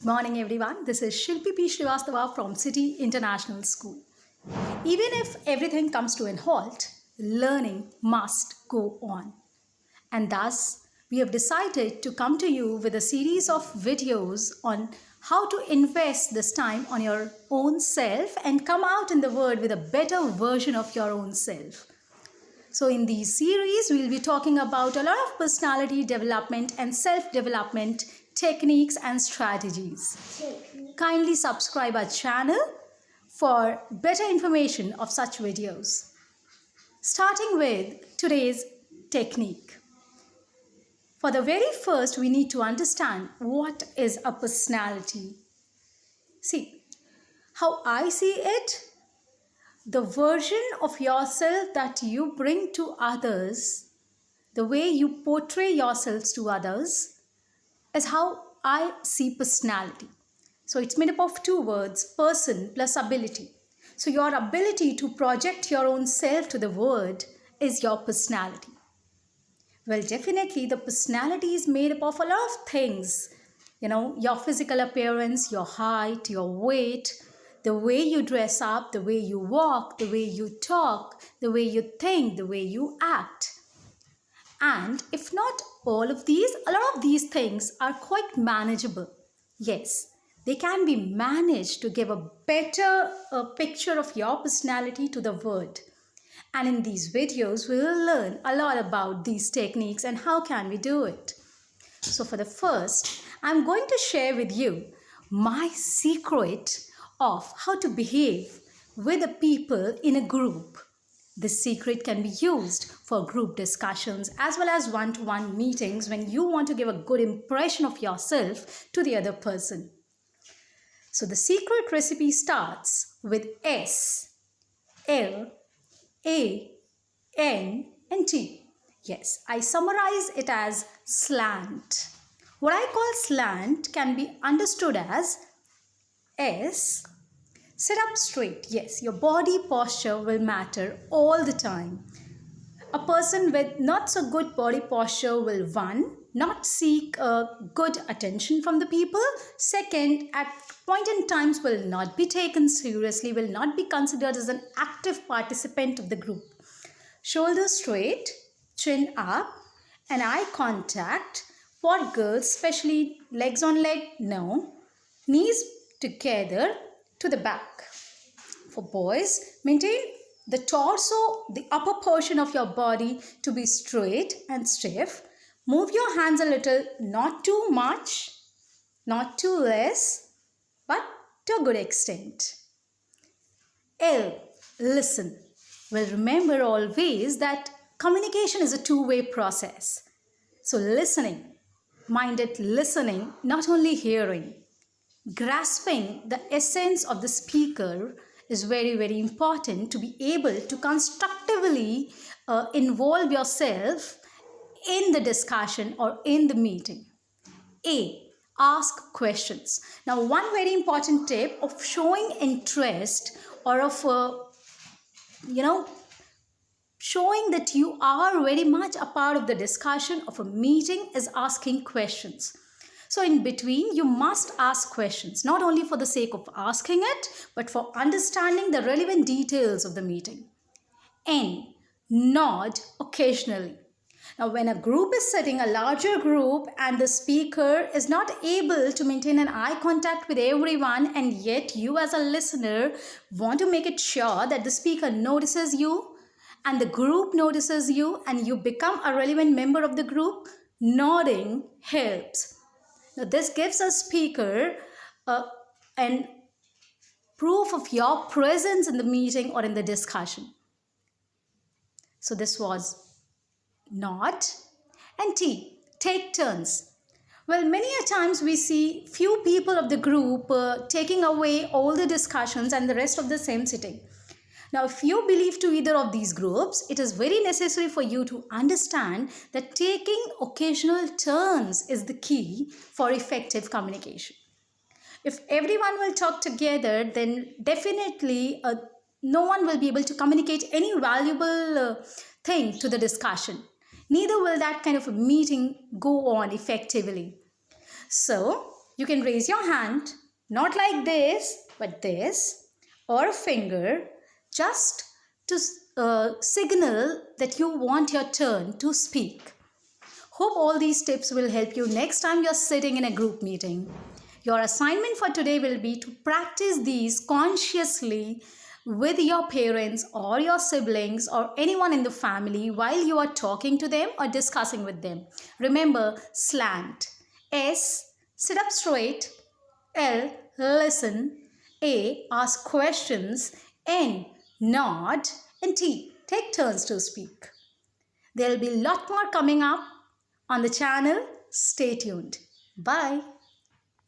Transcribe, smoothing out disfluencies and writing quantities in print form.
Morning everyone, this is Shilpi P. Srivastava from City International School. Even if everything comes to an halt, learning must go on. And thus, we have decided to come to you with a series of videos on how to invest this time on your own self and come out in the world with a better version of your own self. So in these series, we'll be talking about a lot of personality development and self-development techniques and strategies. Kindly subscribe our channel for better information of such videos. Starting with today's technique. For the very first, we need to understand what is a personality. See, how I see it, the version of yourself that you bring to others, the way you portray yourselves to others, is how I see personality. So it's made up of two words, person plus ability. So your ability to project your own self to the world is your personality. Well, definitely the personality is made up of a lot of things. Your physical appearance, your height, your weight, the way you dress up, the way you walk, the way you talk, the way you think, the way you act. And if not all of these, a lot of these things are quite manageable. Yes, they can be managed to give a better picture of your personality to the world. And in these videos, we will learn a lot about these techniques and how can we do it. So for the first, I'm going to share with you my secret of how to behave with the people in a group. This secret can be used for group discussions as well as one-to-one meetings when you want to give a good impression of yourself to the other person. So the secret recipe starts with S, L, A, N, and T. Yes, I summarize it as slant. What I call slant can be understood as S, sit up straight. Yes, your body posture will matter all the time. A person with not so good body posture will, one, not seek good attention from the people. Second, at point in times will not be taken seriously, will not be considered as an active participant of the group. Shoulders straight, chin up, and eye contact. For girls, especially legs on leg, no. Knees together to the back. For boys, maintain the torso, the upper portion of your body to be straight and stiff. Move your hands a little, not too much, not too less, but to a good extent. L, listen. Well, remember always that communication is a two-way process. So listening, mind it listening, not only hearing. Grasping the essence of the speaker is very, very important to be able to constructively involve yourself in the discussion or in the meeting. A, ask questions. Now, one very important tip of showing interest or of, showing that you are very much a part of the discussion of a meeting is asking questions. So in between, you must ask questions, not only for the sake of asking it, but for understanding the relevant details of the meeting. N, nod occasionally. Now, when a group is sitting, a larger group, and the speaker is not able to maintain an eye contact with everyone, and yet you as a listener want to make it sure that the speaker notices you and the group notices you and you become a relevant member of the group, nodding helps. Now, this gives a speaker an proof of your presence in the meeting or in the discussion. So this was nod. And T, take turns. Well, many a times we see few people of the group taking away all the discussions and the rest of the same sitting. Now, if you belong to either of these groups, it is very necessary for you to understand that taking occasional turns is the key for effective communication. If everyone will talk together, then definitely no one will be able to communicate any valuable thing to the discussion. Neither will that kind of a meeting go on effectively. So, You can raise your hand, not like this, but this, or a finger, just to signal that you want your turn to speak. Hope all these tips will help you next time you're sitting in a group meeting. Your assignment for today will be to practice these consciously with your parents or your siblings or anyone in the family while you are talking to them or discussing with them. Remember, slant. S, sit up straight. L, listen. A, ask questions. N, nod. And T, take turns to speak. There'll be a lot more coming up on the channel. Stay tuned. Bye.